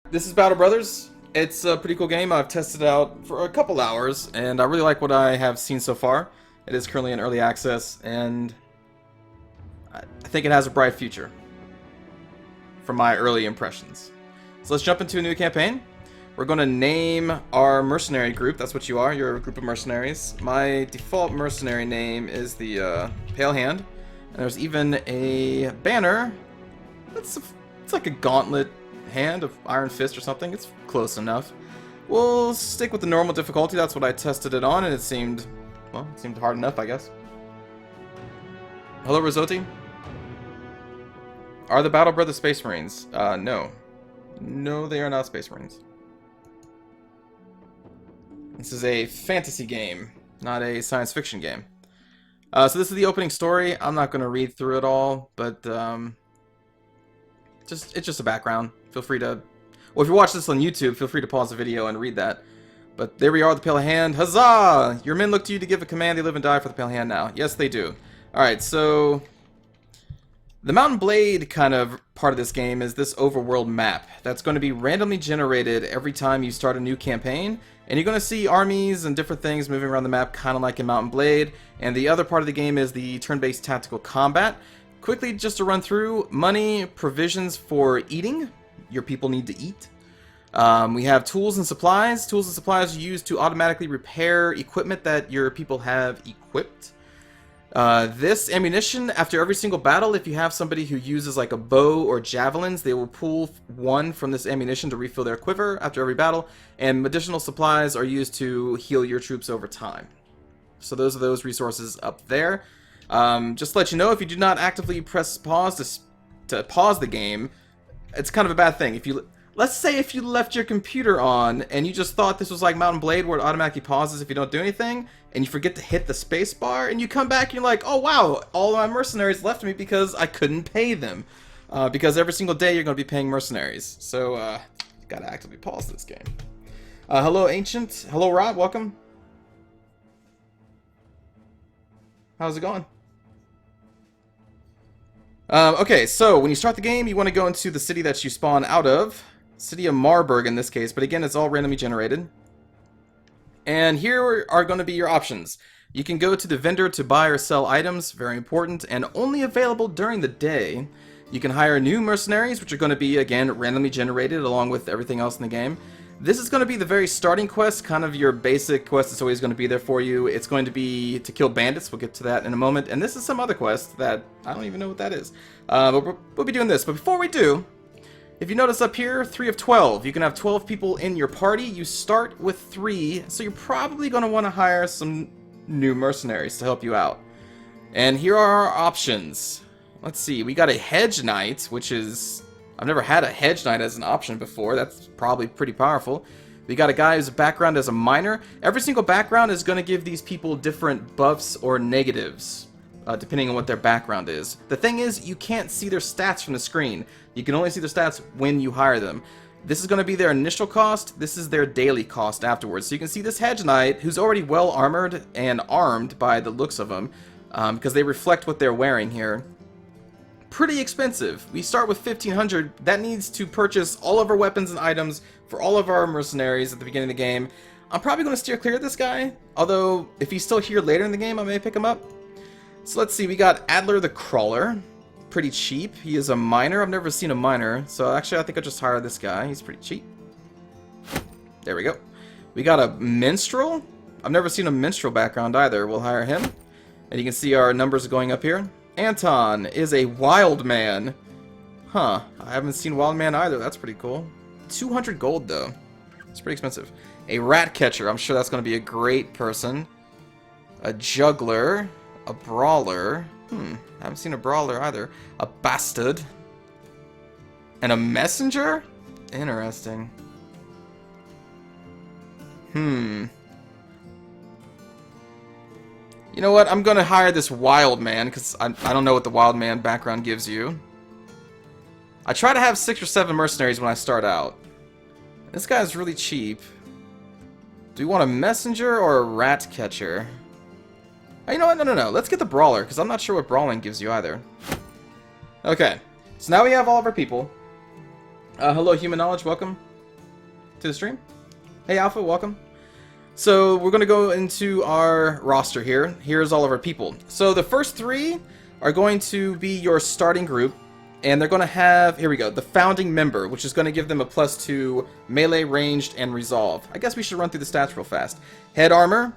This is Battle Brothers. It's a pretty cool game. I've tested it out for a couple hours, and I really like what I have seen so far. It is currently in early access, and I think it has a bright future from my early impressions. So let's jump into a new campaign. We're going to name our mercenary group. That's what you are. You're a group of mercenaries. My default mercenary name is the Pale Hand, and there's even a banner. It's like a gauntlet hand of Iron Fist or something. It's close enough. We'll stick with the normal difficulty. That's what I tested it on, and it seemed, well, it seemed hard enough, I guess. Hello, Rosotti. Are the Battle Brothers Space Marines? No. No, they are not Space Marines. This is a fantasy game, not a science fiction game. So this is the opening story. I'm not going to read through it all, but it's just a background. Feel free to, well, if you watch this on YouTube, feel free to pause the video and read that. But there we are, the Pale Hand. Huzzah! Your men look to you to give a command. They live and die for the Pale Hand now. Yes, they do. Alright, so the Mountain Blade kind of part of this game is this overworld map that's going to be randomly generated every time you start a new campaign. And you're going to see armies and different things moving around the map, kind of like in Mountain Blade. And the other part of the game is the turn-based tactical combat. Quickly, just to run through, money, provisions for eating. Your people need to eat. We have tools and supplies. Tools and supplies are used to automatically repair equipment that your people have equipped. This ammunition, after every single battle, if you have somebody who uses like a bow or javelins, they will pull one from this ammunition to refill their quiver after every battle. And additional supplies are used to heal your troops over time. So those are those resources up there. Just to let you know, if you do not actively press pause to pause the game, it's kind of a bad thing. Let's say if you left your computer on and you just thought this was like Mountain Blade where it automatically pauses if you don't do anything, and you forget to hit the space bar, and you come back and you're like, oh wow, all of my mercenaries left me because I couldn't pay them. Because every single day you're going to be paying mercenaries. So, gotta actively pause this game. Hello, Ancient. Hello, Rod. Welcome. How's it going? Okay, so when you start the game, you want to go into the city that you spawn out of. City of Marburg in this case, but again, it's all randomly generated. And here are going to be your options. You can go to the vendor to buy or sell items, very important, and only available during the day. You can hire new mercenaries, which are going to be, again, randomly generated along with everything else in the game. This is going to be the very starting quest, kind of your basic quest that's always going to be there for you. It's going to be to kill bandits. We'll get to that in a moment. And this is some other quest that I don't even know what that is. But we'll be doing this. But before we do, if you notice up here, 3 of 12. You can have 12 people in your party. You start with 3, so you're probably going to want to hire some new mercenaries to help you out. And here are our options. Let's see, we got a hedge knight, which is, I've never had a hedge knight as an option before. That's probably pretty powerful. We got a guy who's a background as a miner. Every single background is going to give these people different buffs or negatives, depending on what their background is. The thing is, you can't see their stats from the screen. You can only see their stats when you hire them. This is going to be their initial cost. This is their daily cost afterwards. So you can see this hedge knight, who's already well armored and armed by the looks of them, because they reflect what they're wearing here. Pretty expensive. We start with 1,500. That needs to purchase all of our weapons and items for all of our mercenaries at the beginning of the game. I'm probably going to steer clear of this guy, although if he's still here later in the game, I may pick him up. So let's see, we got Adler the Crawler. Pretty cheap. He is a miner. I've never seen a miner, so actually I think I'll just hire this guy. He's pretty cheap. There we go. We got a minstrel. I've never seen a minstrel background either. We'll hire him. And you can see our numbers going up here. Anton is a wild man. Huh. I haven't seen wild man either. That's pretty cool. 200 gold though. It's pretty expensive. A rat catcher. I'm sure that's going to be a great person. A juggler. A brawler. I haven't seen a brawler either. A bastard. And a messenger? Interesting. You know what? I'm gonna hire this wild man, because I don't know what the wild man background gives you. I try to have 6 or 7 mercenaries when I start out. This guy's really cheap. Do we want a messenger or a rat catcher? Oh, you know what? No. Let's get the brawler, because I'm not sure what brawling gives you either. Okay. So now we have all of our people. Hello, Human Knowledge. Welcome. to the stream. Hey Alpha, welcome. So we're going to go into our roster here. Here's all of our people. So the first 3 are going to be your starting group, and they're going to have, here we go, the founding member, which is going to give them a +2 melee, ranged, and resolve. I guess we should run through the stats real fast. Head armor,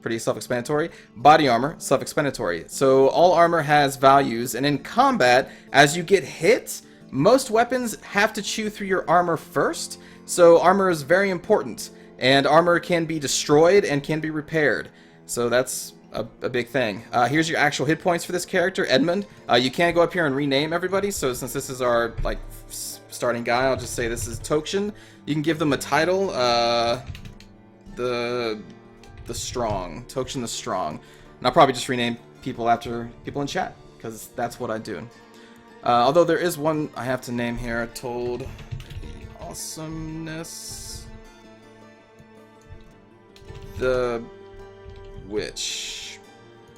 pretty self-explanatory. Body armor, self-explanatory. So all armor has values, and in combat, as you get hit, most weapons have to chew through your armor first. So armor is very important, and armor can be destroyed and can be repaired. So that's a big thing. Here's your actual hit points for this character, Edmund. You can't go up here and rename everybody, so since this is our like starting guy, I'll just say this is Tokshen. You can give them a title, the Strong, Tokshen the Strong. And I'll probably just rename people after people in chat, because that's what I do. Although there is one I have to name here, Told Awesomeness. The Witch,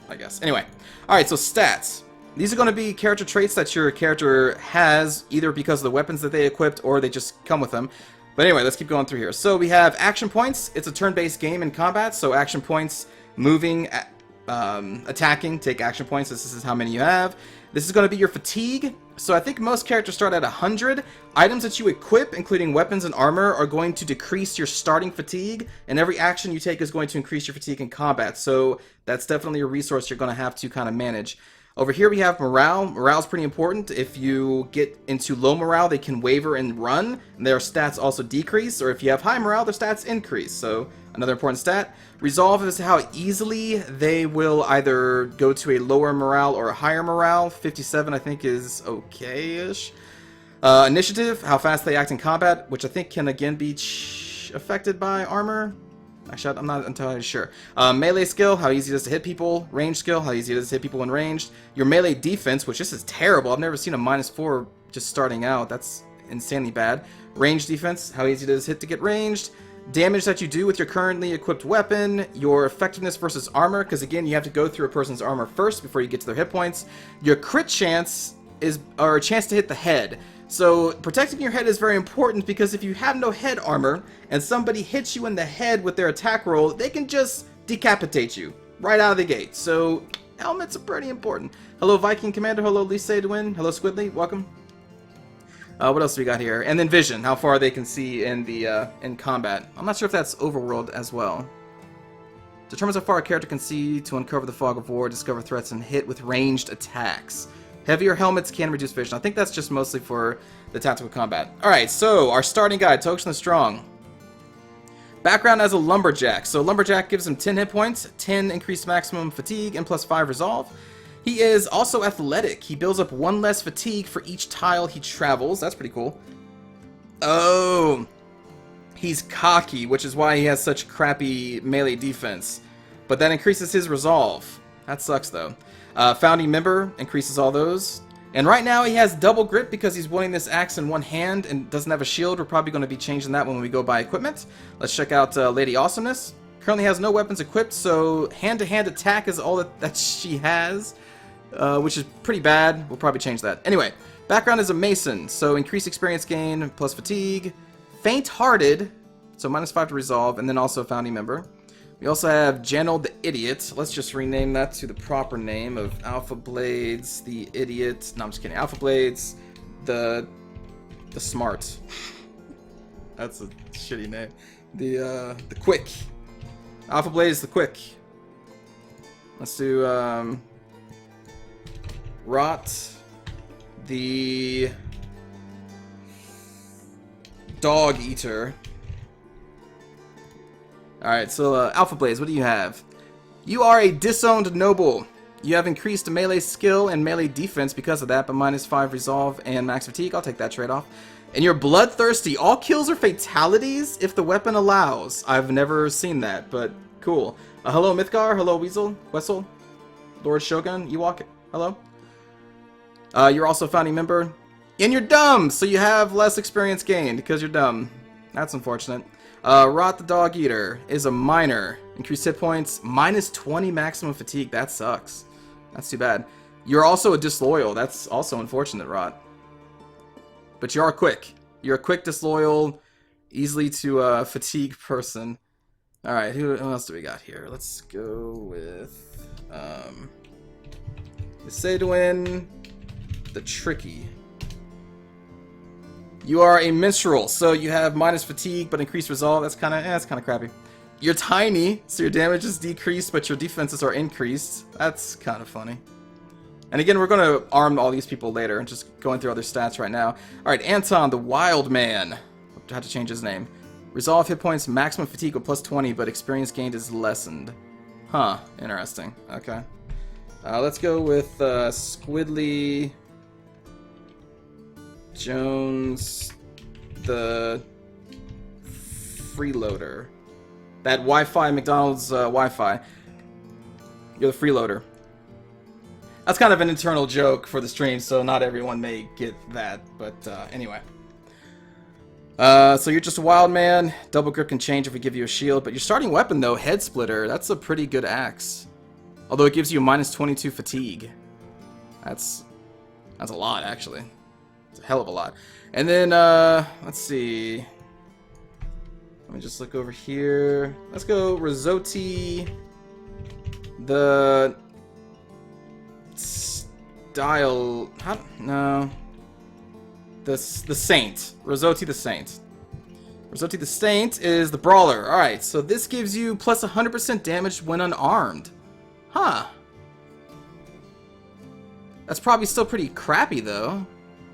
I guess. Anyway, alright, so stats. These are going to be character traits that your character has, either because of the weapons that they equipped or they just come with them. But anyway, let's keep going through here. So we have action points. It's a turn-based game in combat, so action points, moving, attacking, take action points. This is how many you have. This is going to be your fatigue. So I think most characters start at 100. Items that you equip, including weapons and armor, are going to decrease your starting fatigue, and every action you take is going to increase your fatigue in combat. So that's definitely a resource you're going to have to kind of manage. Over here we have morale. Morale is pretty important. If you get into low morale, they can waver and run, and their stats also decrease, or if you have high morale, their stats increase. So another important stat. Resolve is how easily they will either go to a lower morale or a higher morale. 57 I think is okay-ish. Initiative, how fast they act in combat, which I think can again be affected by armor. Actually, I'm not entirely sure. Melee skill, how easy it is to hit people. Range skill, how easy it is to hit people when ranged. Your melee defense, which this is terrible. I've never seen a -4 just starting out. That's insanely bad. Range defense, how easy it is to hit to get ranged. Damage that you do with your currently equipped weapon. Your effectiveness versus armor, because again, you have to go through a person's armor first before you get to their hit points. Your crit chance is, or a chance to hit the head. So protecting your head is very important, because if you have no head armor and somebody hits you in the head with their attack roll, they can just decapitate you right out of the gate. So helmets are pretty important. Hello Viking Commander, hello Lisa Edwin, hello Squidly, welcome. What else do we got here? And then vision, how far they can see in the in combat. I'm not sure if that's overworld as well. Determines how far a character can see to uncover the fog of war, discover threats, and hit with ranged attacks. Heavier helmets can reduce vision. I think that's just mostly for the tactical combat. Alright, so our starting guy, Tokshen the Strong. Background as a lumberjack. So lumberjack gives him 10 hit points, 10 increased maximum fatigue, and +5 resolve. He is also athletic. He builds up 1 less fatigue for each tile he travels. That's pretty cool. Oh, he's cocky, which is why he has such crappy melee defense. But that increases his resolve. That sucks though. Founding member increases all those. And right now he has double grip because he's wielding this axe in one hand and doesn't have a shield. We're probably going to be changing that when we go buy equipment. Let's check out Lady Awesomeness. Currently has no weapons equipped, so hand-to-hand attack is all that she has, which is pretty bad. We'll probably change that. Anyway, background is a mason, so increased experience gain plus fatigue. Faint-hearted, so -5 to resolve, and then also founding member. We also have Janel the Idiot. Let's just rename that to the proper name of Alpha Blades the Idiot. No, I'm just kidding. Alpha Blades the Smart. That's a shitty name. The Quick. Alpha Blades the Quick. Let's do Rot the Dog Eater. Alright, so Alpha Blaze, what do you have? You are a disowned noble. You have increased melee skill and melee defense because of that, but -5 resolve and max fatigue. I'll take that trade-off. And you're bloodthirsty. All kills are fatalities if the weapon allows. I've never seen that, but cool. Hello Mythgar, hello Weasel, Wessel, Lord Shogun, Ewok, hello. You're also a founding member. And you're dumb, so you have less experience gained because you're dumb. That's unfortunate. Rot the Dog Eater is a minor. Increased hit points, -20 maximum fatigue. That sucks. That's too bad. You're also a disloyal. That's also unfortunate, Rot. But you are quick. You're a quick disloyal. Easily to fatigue person. Alright, who else do we got here? Let's go with the Sedwin, the Tricky. You are a minstrel, so you have minus fatigue but increased resolve. That's kind of crappy. You're tiny, so your damage is decreased, but your defenses are increased. That's kind of funny. And again, we're going to arm all these people later, and just going through other stats right now. Alright, Anton, the Wild Man. I had to change his name. Resolve hit points, maximum fatigue with plus 20, but experience gained is lessened. Huh, interesting. Okay. Let's go with Squidly Jones, the freeloader. That Wi-Fi, McDonald's Wi-Fi. You're the freeloader. That's kind of an internal joke for the stream, so not everyone may get that, but anyway. So you're just a wild man. Double grip can change if we give you a shield, but your starting weapon though, Head Splitter, that's a pretty good axe. Although it gives you minus 22 fatigue. That's a lot actually. It's a hell of a lot. And then let's see. Let me just look over here. Let's go Risotti, the style. No. The Saint. Risotti the Saint. Risotti the Saint is the Brawler. Alright, so this gives you plus 100% damage when unarmed. Huh. That's probably still pretty crappy, though.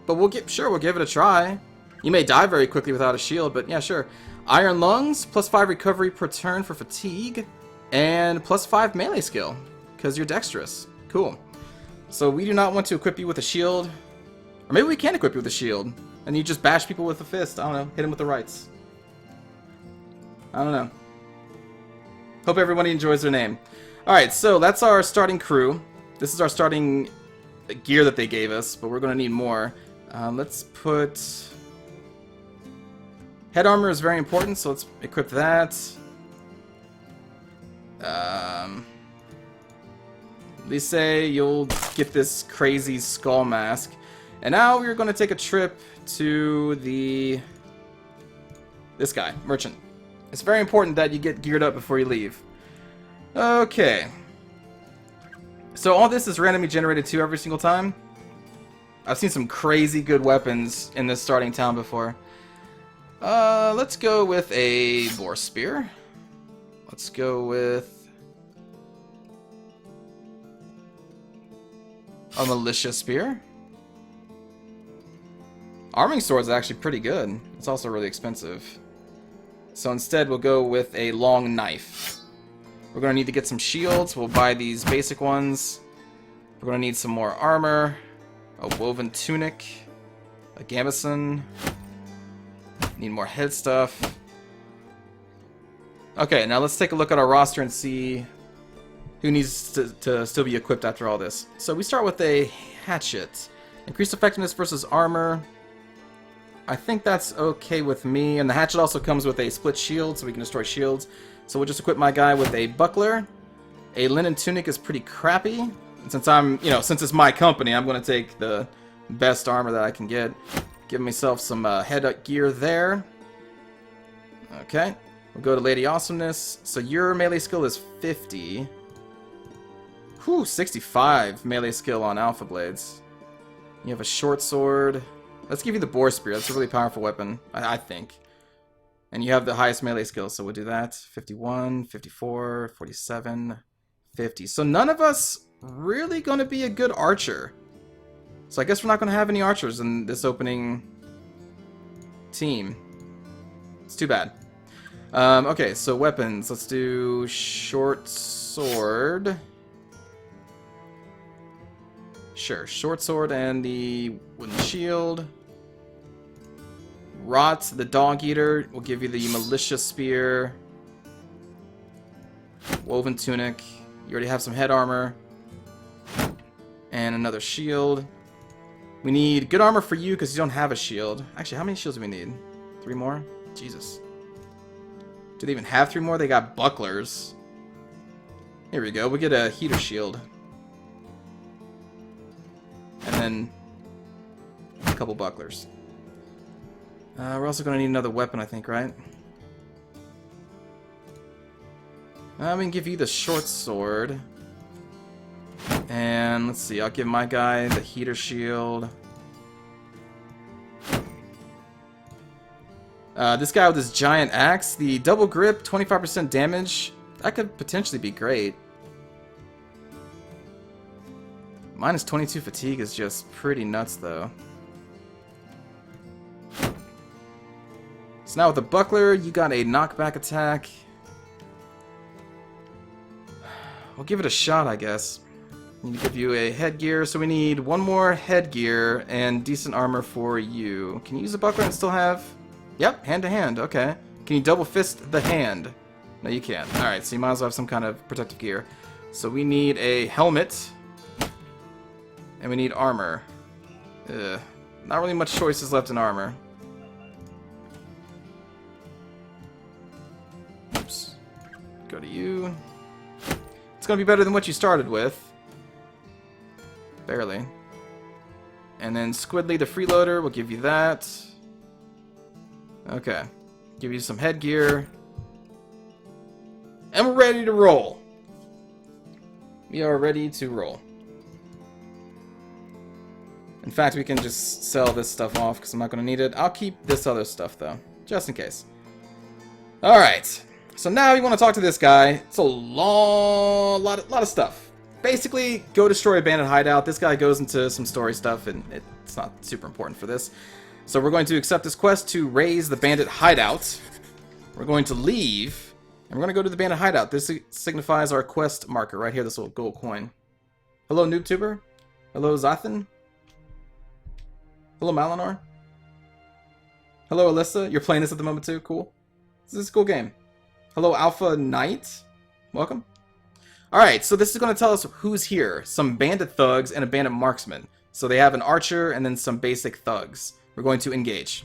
But we'll give it a try. You may die very quickly without a shield, but yeah, sure. Iron Lungs, plus 5 recovery per turn for fatigue, and plus 5 melee skill, because you're dexterous. Cool. So we do not want to equip you with a shield. Or maybe we can equip you with a shield, and you just bash people with a fist. I don't know. Hit them with the rights. I don't know. Hope everybody enjoys their name. Alright, so that's our starting crew. This is our starting gear that they gave us, but we're going to need more. Let's put... Head armor is very important, so let's equip that. Lise, you'll get this crazy skull mask. And now we're going to take a trip to this guy, Merchant. It's very important that you get geared up before you leave. Okay. So all this is randomly generated too every single time. I've seen some crazy good weapons in this starting town before. Let's go with a boar spear. Let's go with a militia spear. Arming sword is actually pretty good. It's also really expensive. So instead we'll go with a long knife. We're going to need to get some shields. We'll buy these basic ones. We're going to need some more armor. A woven tunic. A gambeson. Need more head stuff. Okay, now let's take a look at our roster and see who needs to still be equipped after all this. So we start with a hatchet. Increased effectiveness versus armor. I think that's okay with me. And the hatchet also comes with a split shield, so we can destroy shields. So we'll just equip my guy with a buckler. A linen tunic is pretty crappy. And since since it's my company, I'm going to take the best armor that I can get. Give myself some head gear there. Okay. We'll go to Lady Awesomeness. So your melee skill is 50. Whew, 65 melee skill on Alpha Blades. You have a short sword. Let's give you the boar spear. That's a really powerful weapon, I think. And you have the highest melee skill, so we'll do that. 51, 54, 47, 50. So none of us really going to be a good archer. So I guess we're not going to have any archers in this opening team. It's too bad. Okay, so weapons. Let's do short sword. Sure, short sword and the wooden shield. Rot, the dog eater, will give you the militia spear. Woven tunic. You already have some head armor. And another shield. We need good armor for you because you don't have a shield. Actually, how many shields do we need? 3 more? Jesus. Do they even have 3 more? They got bucklers. Here we go. We get a heater shield. And then a couple bucklers. We're also going to need another weapon, I think, right? I'm going to give you the short sword. And let's see, I'll give my guy the heater shield. This guy with his giant axe, the double grip, 25% damage. That could potentially be great. Minus 22 fatigue is just pretty nuts, though. So now with the buckler, you got a knockback attack. We'll give it a shot, I guess. Need to give you a headgear, so we need one more headgear and decent armor for you. Can you use a buckler and still have... Yep, hand to hand, okay. Can you double fist the hand? No, you can't. Alright, so you might as well have some kind of protective gear. So we need a helmet. And we need armor. Not really much choices left in armor. Oops. Go to you. It's gonna be better than what you started with. Barely. And then Squidly the freeloader, we'll give you that. Okay. Give you some headgear. And we're ready to roll. We are ready to roll. In fact, we can just sell this stuff off because I'm not going to need it. I'll keep this other stuff, though, just in case. Alright. So now you want to talk to this guy. It's a lot of stuff. Basically, go destroy a bandit hideout. This guy goes into some story stuff, and it's not super important for this. So we're going to accept this quest to raise the bandit hideout. We're going to leave, and we're going to go to the bandit hideout. This signifies our quest marker right here, this little gold coin. Hello, NoobTuber. Hello, Zathan. Hello, Malinor. Hello, Alyssa. You're playing this at the moment, too? Cool. This is a cool game. Hello, Alpha Knight. Welcome. Alright, so this is going to tell us who's here. Some bandit thugs and a bandit marksman. So they have an archer and then some basic thugs. We're going to engage.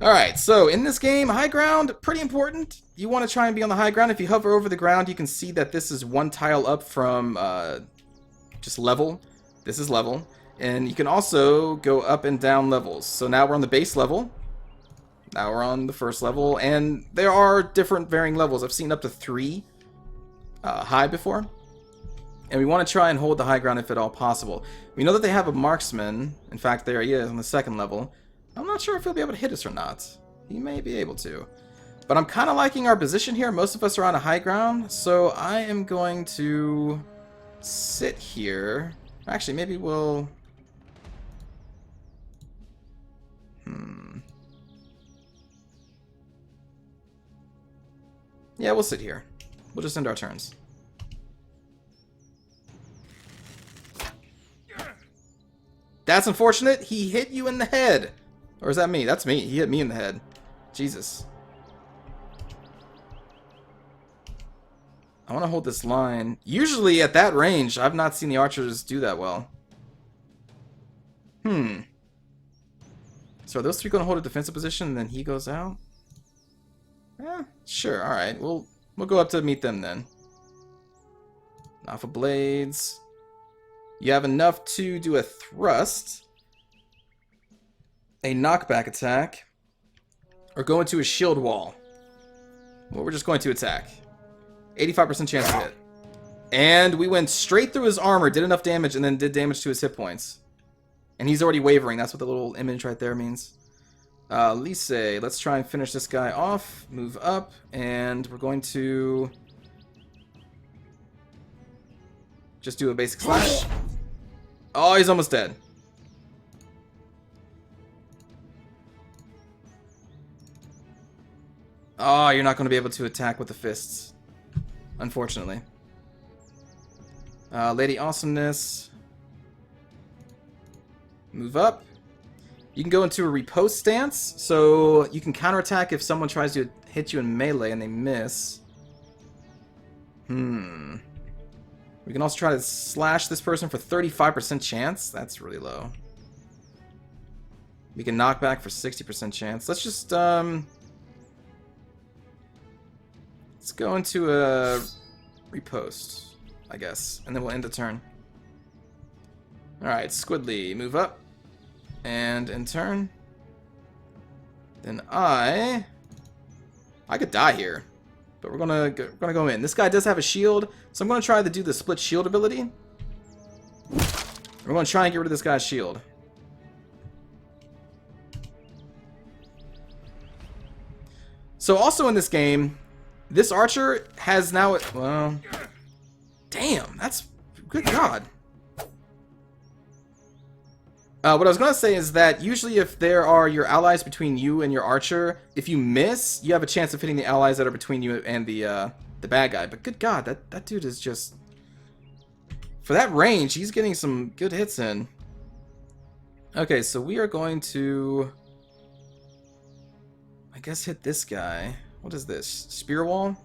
Alright, so in this game, high ground, pretty important. You want to try and be on the high ground. If you hover over the ground, you can see that this is one tile up from just level. This is level. And you can also go up and down levels. So now we're on the base level. Now we're on the first level. And there are different varying levels. I've seen up to 3 high before. And we want to try and hold the high ground if at all possible. We know that they have a marksman. In fact, there he is on the second level. I'm not sure if he'll be able to hit us or not. He may be able to. But I'm kind of liking our position here. Most of us are on a high ground. So I am going to sit here. Actually, maybe we'll... Yeah, we'll sit here. We'll just end our turns. That's unfortunate. He hit you in the head. Or is that me? That's me. He hit me in the head. Jesus. I want to hold this line. Usually at that range, I've not seen the archers do that well. So are those 3 going to hold a defensive position and then he goes out? Yeah, sure. Alright. We'll go up to meet them then. Alpha Blades. You have enough to do a thrust, a knockback attack, or go into a shield wall. Well, we're just going to attack. 85% chance to hit. And we went straight through his armor, did enough damage, and then did damage to his hit points. And he's already wavering. That's what the little image right there means. Lise, let's try and finish this guy off. Move up, and we're going to just do a basic slash. Oh, he's almost dead. Oh, you're not going to be able to attack with the fists. Unfortunately. Lady Awesomeness. Move up. You can go into a riposte stance, so you can counterattack if someone tries to hit you in melee and they miss. We can also try to slash this person for 35% chance. That's really low. We can knock back for 60% chance. Let's just, let's go into a riposte, I guess. And then we'll end the turn. Alright, Squidly, move up. And in turn, then I could die here, but we're gonna go in. This guy does have a shield, so I'm gonna try to do the split shield ability. We're gonna try and get rid of this guy's shield. So also in this game, this archer has now, well, damn, that's, good God. What I was going to say is that usually if there are your allies between you and your archer, if you miss, you have a chance of hitting the allies that are between you and the bad guy. But good God, that dude is just, for that range, he's getting some good hits in. Okay, so we are going to, I guess, hit this guy. What is this? Spear wall?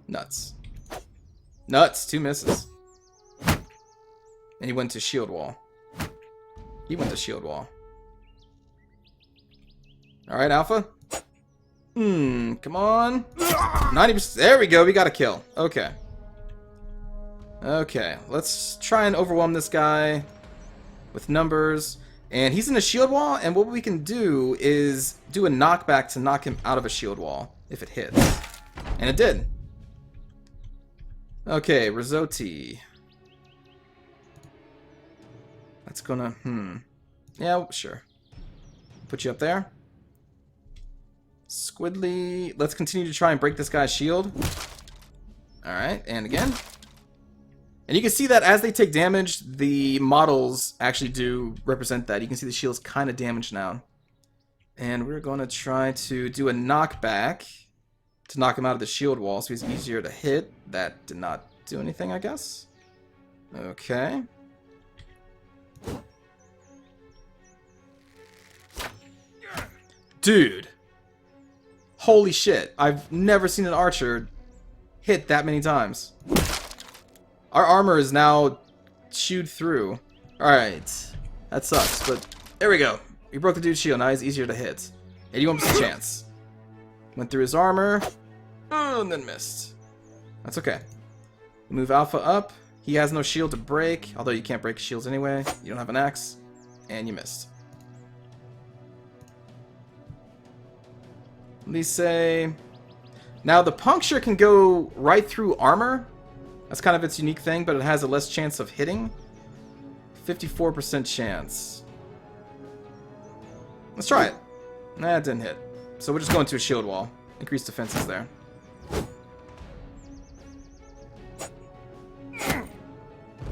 Nuts. Nuts! 2 misses. And he went to shield wall. He went to shield wall. Alright, Alpha. Come on. 90%. There we go. We got a kill. Okay. Okay. Let's try and overwhelm this guy with numbers. And he's in a shield wall. And what we can do is do a knockback to knock him out of a shield wall if it hits. And it did. Okay, Rissotti. That's gonna, yeah, sure. Put you up there. Squidly. Let's continue to try and break this guy's shield. Alright, and again. And you can see that as they take damage, the models actually do represent that. You can see the shield's kind of damaged now. And we're going to try to do a knockback to knock him out of the shield wall so he's easier to hit. That did not do anything, I guess. Okay. Dude. Holy shit. I've never seen an archer hit that many times. Our armor is now chewed through. Alright. That sucks, but there we go. We broke the dude's shield. Now he's easier to hit. 81% chance. Went through his armor. Oh, and then missed. That's okay. Move Alpha up. He has no shield to break, although you can't break shields anyway. You don't have an axe. And you missed. Let me say... Now, the puncture can go right through armor. That's kind of its unique thing, but it has a less chance of hitting. 54% chance. Let's try it. Nah, it didn't hit. So we'll just go into a shield wall. Increase defenses there.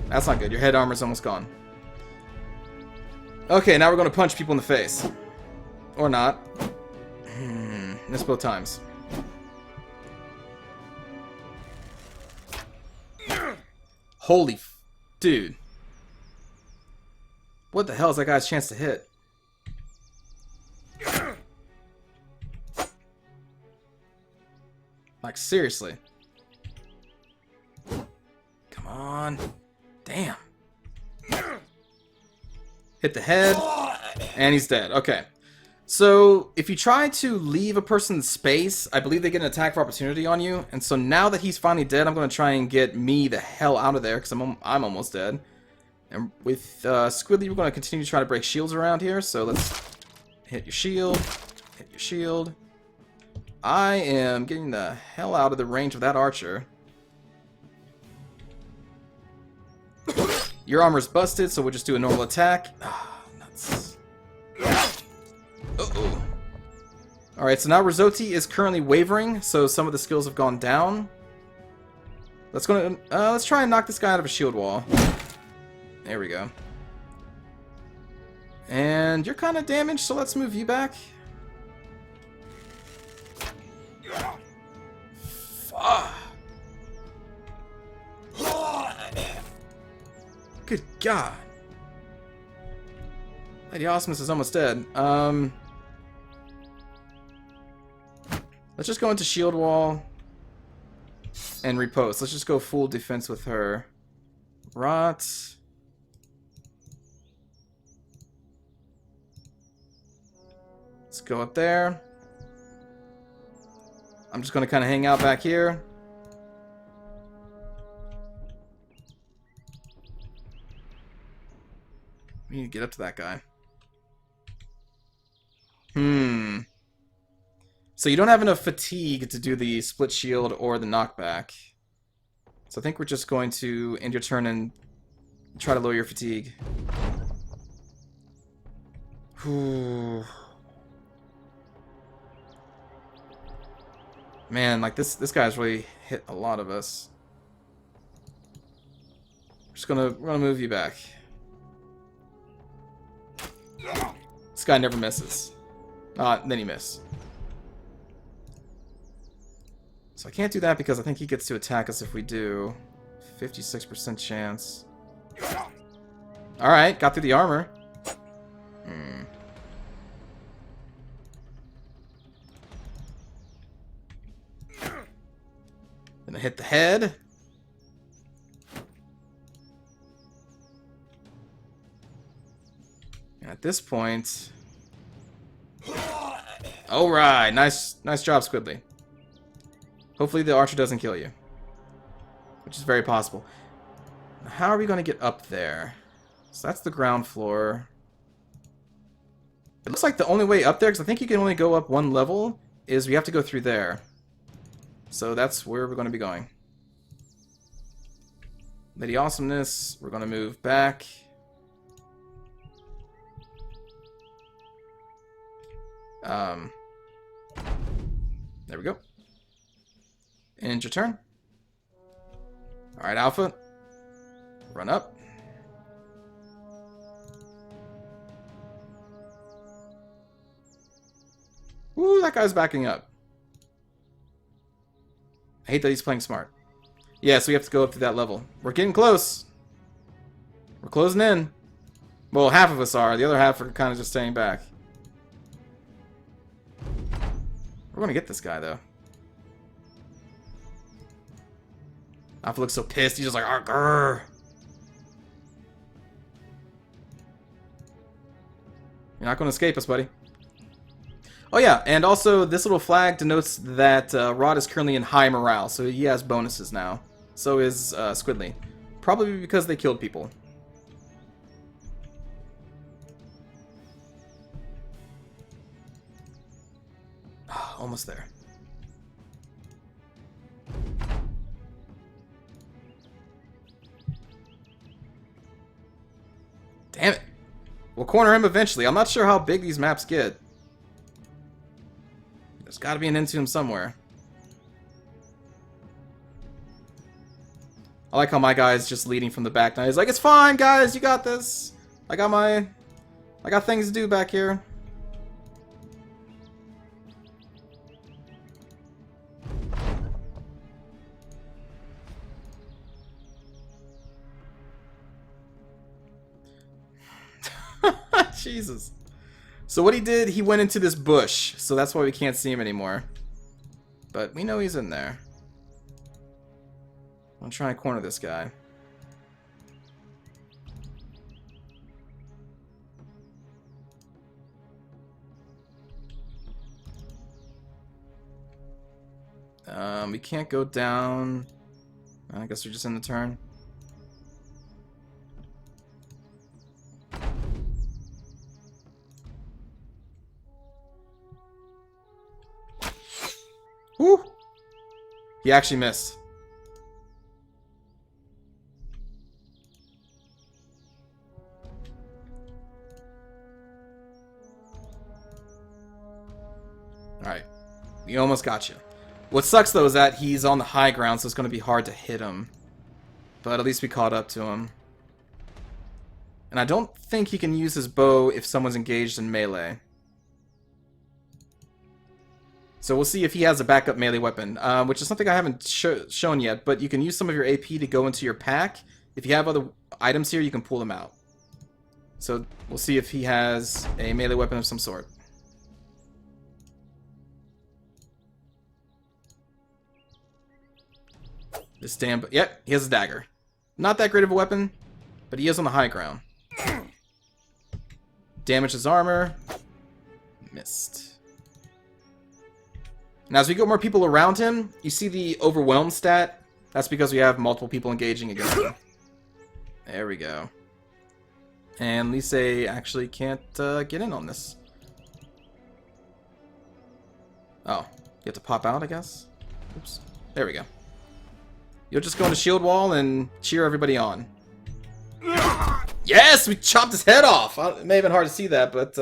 That's not good. Your head armor's almost gone. Okay, now we're going to punch people in the face. Or not. Missed both times. Holy dude. What the hell is that guy's chance to hit? Like, seriously. Come on. Damn. Hit the head. And he's dead. Okay. So, if you try to leave a person's space, I believe they get an attack of opportunity on you. And so now that he's finally dead, I'm going to try and get me the hell out of there, because I'm almost dead. And with Squidly, we're going to continue to try to break shields around here. So let's hit your shield. Hit your shield. I am getting the hell out of the range of that archer. Your armor's busted, so we'll just do a normal attack. Ah, nuts. Uh-oh. Alright, so now Rissotti is currently wavering, so some of the skills have gone down. Let's try and knock this guy out of a shield wall. There we go. And you're kind of damaged, so let's move you back. Fuck. Good God. Lady Awesomeness is almost dead. Let's just go into shield wall and repost. Let's just go full defense with her. Rot. Let's go up there. I'm just going to kind of hang out back here. We need to get up to that guy. So you don't have enough fatigue to do the split shield or the knockback. So I think we're just going to end your turn and try to lower your fatigue. Whew. Man, like this guy's really hit a lot of us. We're gonna move you back. This guy never misses. Then he missed. So I can't do that because I think he gets to attack us if we do. 56% chance. Alright, got through the armor. Gonna hit the head. And at this point... Alright, nice job, Squidly. Hopefully the archer doesn't kill you. Which is very possible. How are we going to get up there? So that's the ground floor. It looks like the only way up there, because I think you can only go up one level, is we have to go through there. So that's where we're going to be going. Lady Awesomeness, we're going to move back. There we go. End your turn. Alright, Alpha. Run up. Ooh, that guy's backing up. I hate that he's playing smart. Yeah, so we have to go up to that level. We're getting close. We're closing in. Well, half of us are. The other half are kind of just staying back. We're going to get this guy, though. Alpha looks so pissed. He's just like, argh. You're not going to escape us, buddy. Oh yeah, and also this little flag denotes that Rod is currently in high morale, so he has bonuses now. So is Squidly. Probably because they killed people. Almost there. Damn it. We'll corner him eventually. I'm not sure how big these maps get. There's got to be an end to him somewhere. I like how my guy is just leading from the back now. He's like, it's fine, guys. You got this. I got things to do back here. Jesus. So what he did, he went into this bush, so that's why we can't see him anymore. But we know he's in there. I'm trying to corner this guy. We can't go down. I guess we're just in the turn. Woo! He actually missed. Alright. We almost got you. What sucks though is that he's on the high ground, so it's going to be hard to hit him. But at least we caught up to him. And I don't think he can use his bow if someone's engaged in melee. So we'll see if he has a backup melee weapon, which is something I haven't shown yet, but you can use some of your AP to go into your pack. If you have other items here, you can pull them out. So we'll see if he has a melee weapon of some sort. This damn... Yep, he has a dagger. Not that great of a weapon, but he is on the high ground. Damage his armor. Missed. Now, as we get more people around him, you see the overwhelm stat. That's because we have multiple people engaging against him. There we go. And Lise actually can't get in on this. Oh, you have to pop out, I guess? Oops. There we go. You'll just go into shield wall and cheer everybody on. Yes! We chopped his head off! It may have been hard to see that, but...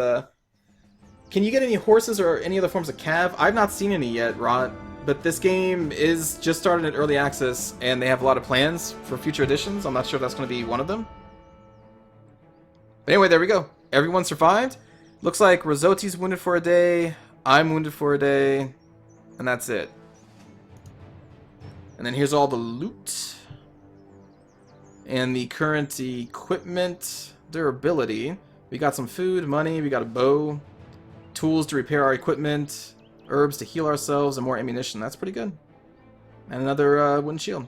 Can you get any horses or any other forms of cav? I've not seen any yet, Rod. But this game is just started in early access, and they have a lot of plans for future editions. I'm not sure if that's going to be one of them. But anyway, there we go. Everyone survived. Looks like Risotti's wounded for a day. I'm wounded for a day. And that's it. And then here's all the loot. And the current equipment. Durability. We got some food, money, we got a bow. Tools to repair our equipment. Herbs to heal ourselves, and more ammunition. That's pretty good. And another wooden shield.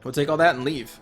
We'll take all that and leave.